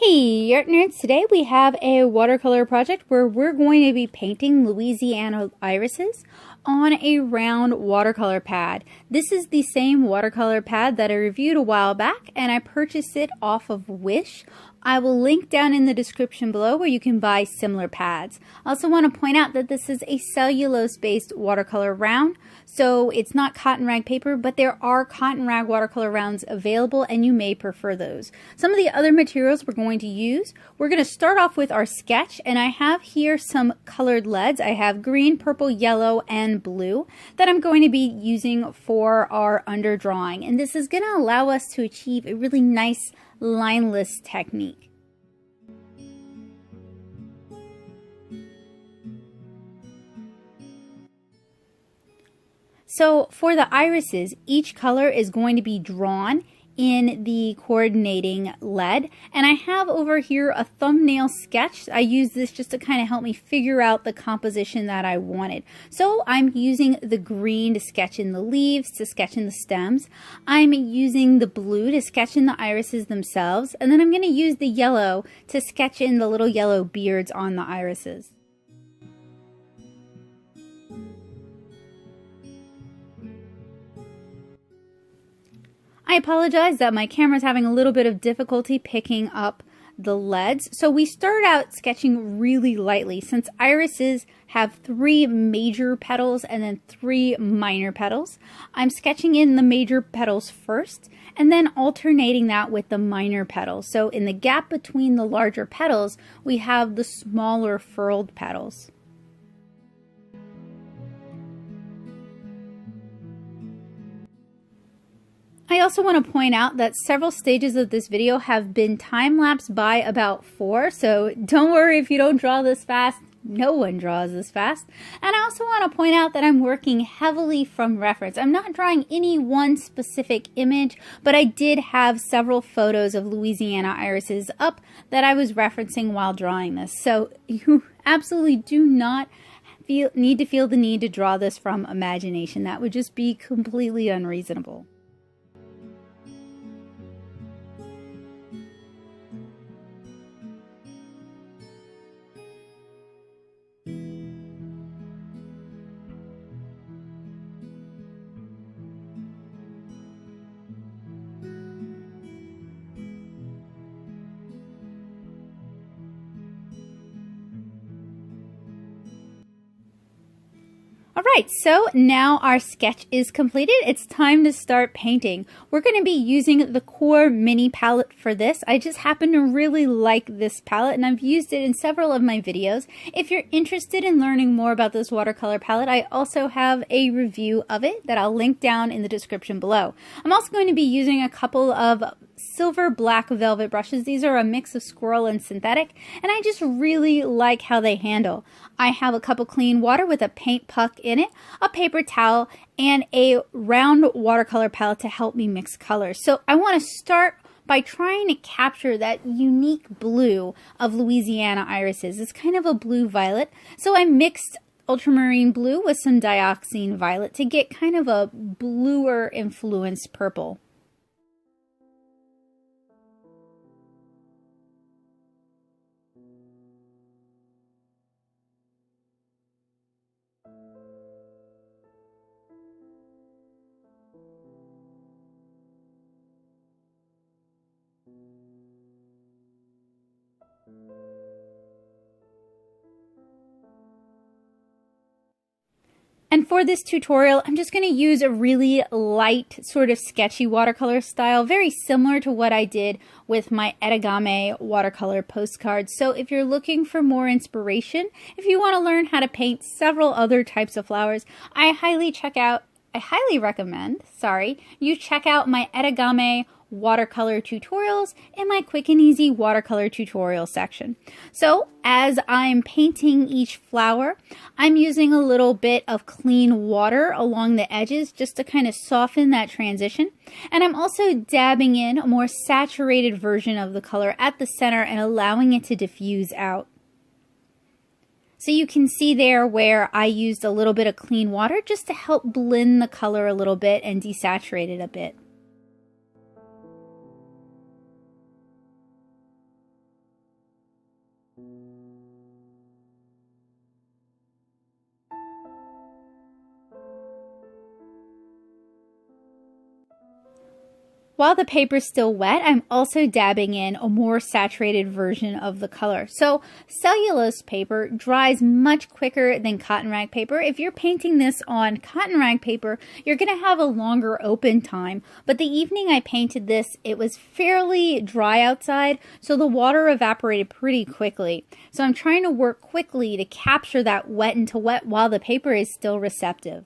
Hey Artnerds, today we have a watercolor project where we're going to be painting Louisiana irises on a round watercolor pad. This is the same watercolor pad that I reviewed a while back and I purchased it off of Wish. I will link down in the description below where you can buy similar pads. I also want to point out that this is a cellulose-based watercolor round, so it's not cotton rag paper, but there are cotton rag watercolor rounds available and you may prefer those. Some of the other materials we're going to use, we're going to start off with our sketch, and I have here some colored leads. I have green, purple, yellow, and blue that I'm going to be using for our underdrawing, and this is going to allow us to achieve a really nice lineless technique. So for the irises, each color is going to be drawn in the coordinating lead, and I have over here a thumbnail sketch. I use this just to kind of help me figure out the composition that I wanted. So I'm using the green to sketch in the leaves, to sketch in the stems. I'm using the blue to sketch in the irises themselves, and then I'm going to use the yellow to sketch in the little yellow beards on the irises. I apologize that my camera's having a little bit of difficulty picking up the leads. So we start out sketching really lightly since irises have 3 major petals and then 3 minor petals. I'm sketching in the major petals first and then alternating that with the minor petals. So in the gap between the larger petals, we have the smaller furled petals. I also want to point out that several stages of this video have been time-lapsed by about 4, so don't worry if you don't draw this fast. No one draws this fast. And I also want to point out that I'm working heavily from reference. I'm not drawing any one specific image, but I did have several photos of Louisiana irises up that I was referencing while drawing this. So you absolutely do not need to feel the need to draw this from imagination. That would just be completely unreasonable. Alright, so now our sketch is completed. It's time to start painting. We're going to be using the Core Mini palette for this. I just happen to really like this palette and I've used it in several of my videos. If you're interested in learning more about this watercolor palette, I also have a review of it that I'll link down in the description below. I'm also going to be using a couple of silver black velvet brushes. These are a mix of squirrel and synthetic, and I just really like how they handle. I have a cup of clean water with a paint puck in it, a paper towel, and a round watercolor palette to help me mix colors. So I want to start by trying to capture that unique blue of Louisiana irises. It's kind of a blue-violet, so I mixed ultramarine blue with some dioxazine violet to get kind of a bluer influenced purple. And for this tutorial, I'm just going to use a really light, sort of sketchy watercolor style, very similar to what I did with my Origami watercolor postcards. So if you're looking for more inspiration, if you want to learn how to paint several other types of flowers, I highly recommend, you check out my Origami watercolor tutorials in my quick and easy watercolor tutorial section. So as I'm painting each flower, I'm using a little bit of clean water along the edges just to kind of soften that transition. And I'm also dabbing in a more saturated version of the color at the center and allowing it to diffuse out. So you can see there where I used a little bit of clean water just to help blend the color a little bit and desaturate it a bit. while the paper is still wet, I'm also dabbing in a more saturated version of the color. So cellulose paper dries much quicker than cotton rag paper. If you're painting this on cotton rag paper, you're going to have a longer open time. But the evening I painted this, it was fairly dry outside, so the water evaporated pretty quickly. So I'm trying to work quickly to capture that wet into wet while the paper is still receptive.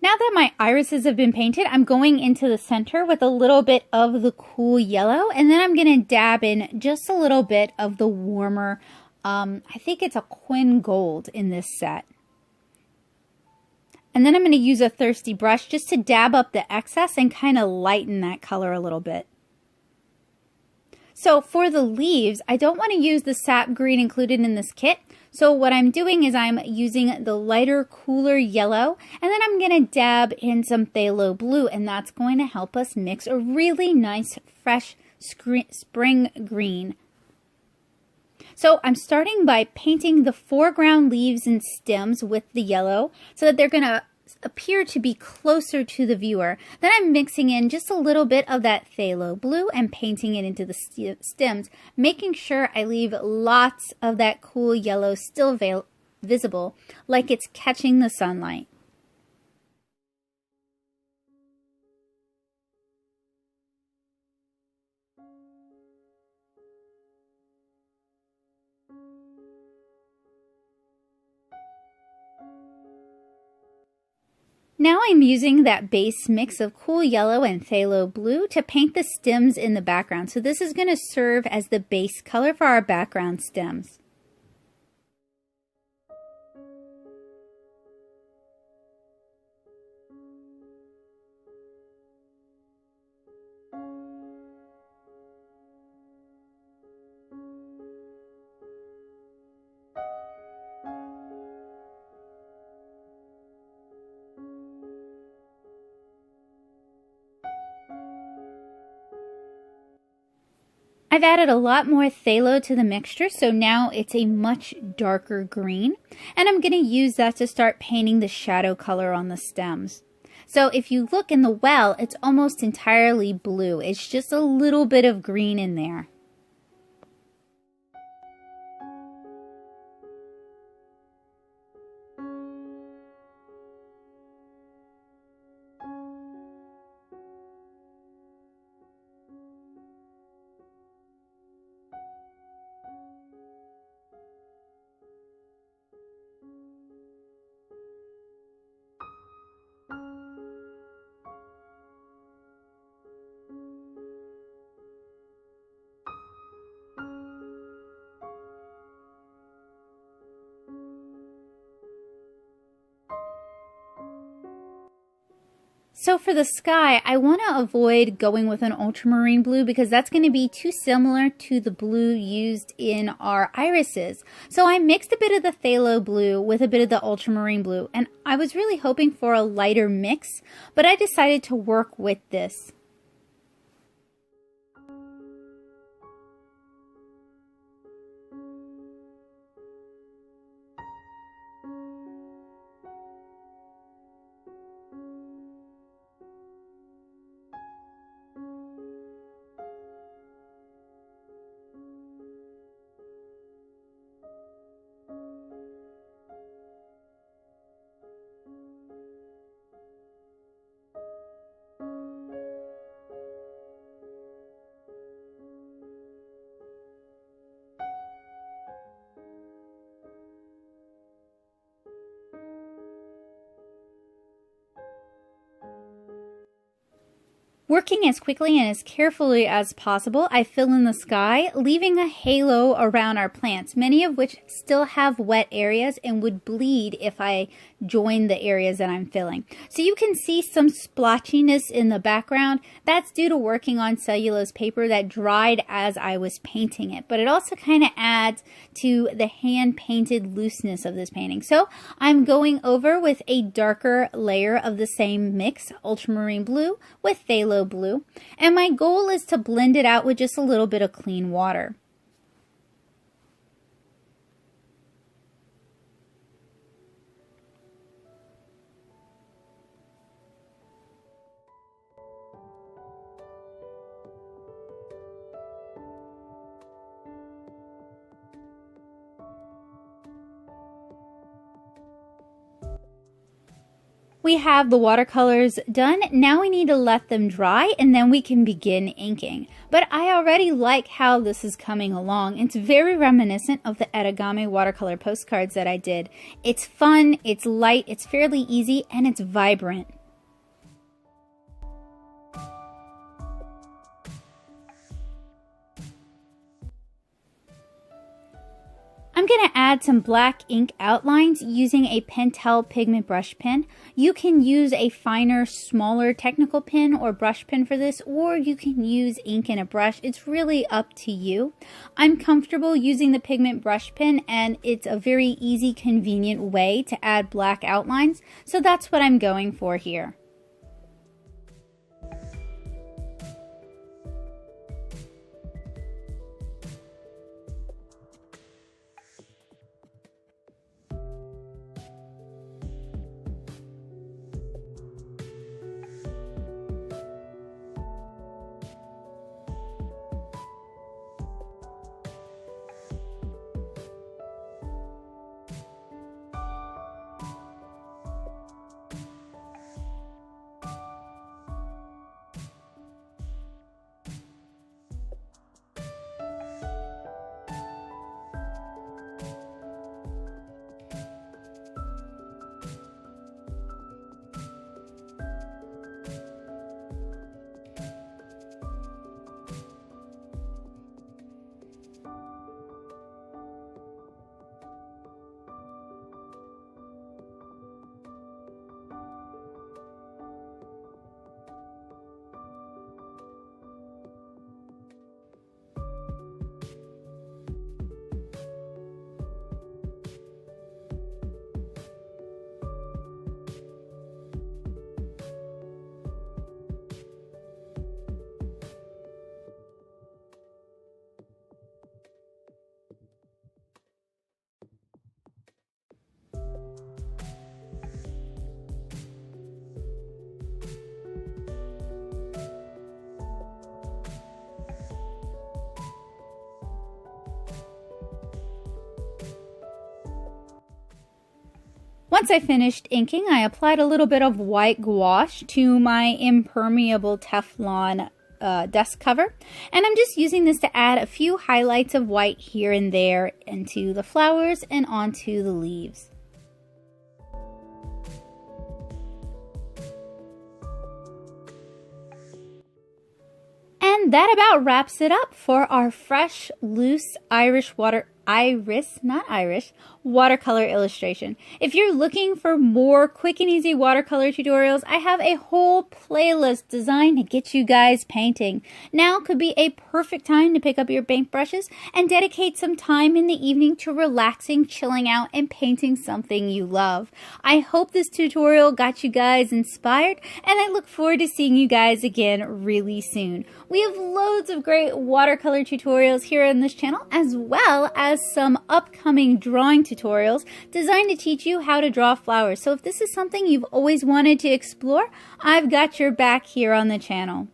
Now that my irises have been painted, I'm going into the center with a little bit of the cool yellow, and then I'm going to dab in just a little bit of the warmer, I think it's a Quin Gold in this set. And then I'm going to use a thirsty brush just to dab up the excess and kind of lighten that color a little bit. So for the leaves, I don't want to use the sap green included in this kit. So what I'm doing is I'm using the lighter, cooler yellow, and then I'm going to dab in some phthalo blue, and that's going to help us mix a really nice, fresh spring green. So I'm starting by painting the foreground leaves and stems with the yellow so that they're going to appear to be closer to the viewer. Then I'm mixing in just a little bit of that phthalo blue and painting it into the stems, making sure I leave lots of that cool yellow still visible, like it's catching the sunlight. Now I'm using that base mix of cool yellow and phthalo blue to paint the stems in the background. So this is going to serve as the base color for our background stems. I've added a lot more phthalo to the mixture, so now it's a much darker green, and I'm going to use that to start painting the shadow color on the stems. So if you look in the well, it's almost entirely blue. It's just a little bit of green in there. So for the sky, I want to avoid going with an ultramarine blue because that's going to be too similar to the blue used in our irises. So I mixed a bit of the phthalo blue with a bit of the ultramarine blue, and I was really hoping for a lighter mix, but I decided to work with this. Working as quickly and as carefully as possible, I fill in the sky, leaving a halo around our plants, many of which still have wet areas and would bleed if I join the areas that I'm filling. So you can see some splotchiness in the background. That's due to working on cellulose paper that dried as I was painting it, but it also kind of adds to the hand-painted looseness of this painting. So I'm going over with a darker layer of the same mix, ultramarine blue with phthalo blue, and my goal is to blend it out with just a little bit of clean water. We have the watercolors done. Now we need to let them dry and then we can begin inking. But I already like how this is coming along. It's very reminiscent of the origami watercolor postcards that I did. It's fun, it's light, it's fairly easy, and it's vibrant. I'm going to add some black ink outlines using a Pentel pigment brush pen. You can use a finer, smaller technical pen or brush pen for this, or you can use ink and a brush. It's really up to you. I'm comfortable using the pigment brush pen, and it's a very easy, convenient way to add black outlines, so that's what I'm going for here. Once I finished inking, I applied a little bit of white gouache to my impermeable Teflon desk cover, and I'm just using this to add a few highlights of white here and there into the flowers and onto the leaves. And that about wraps it up for our fresh, loose watercolor illustration. If you're looking for more quick and easy watercolor tutorials, I have a whole playlist designed to get you guys painting. Now could be a perfect time to pick up your paintbrushes and dedicate some time in the evening to relaxing, chilling out, and painting something you love. I hope this tutorial got you guys inspired, and I look forward to seeing you guys again really soon. We have loads of great watercolor tutorials here on this channel, as well as some upcoming drawing tutorials designed to teach you how to draw flowers. So if this is something you've always wanted to explore, I've got your back here on the channel.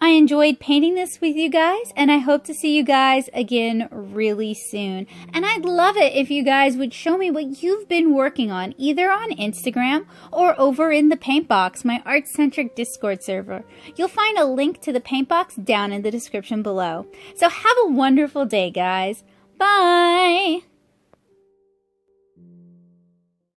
I enjoyed painting this with you guys, and I hope to see you guys again really soon. And I'd love it if you guys would show me what you've been working on, either on Instagram or over in the Paint Box, my art-centric Discord server. You'll find a link to the Paint Box down in the description below. So have a wonderful day, guys. Bye!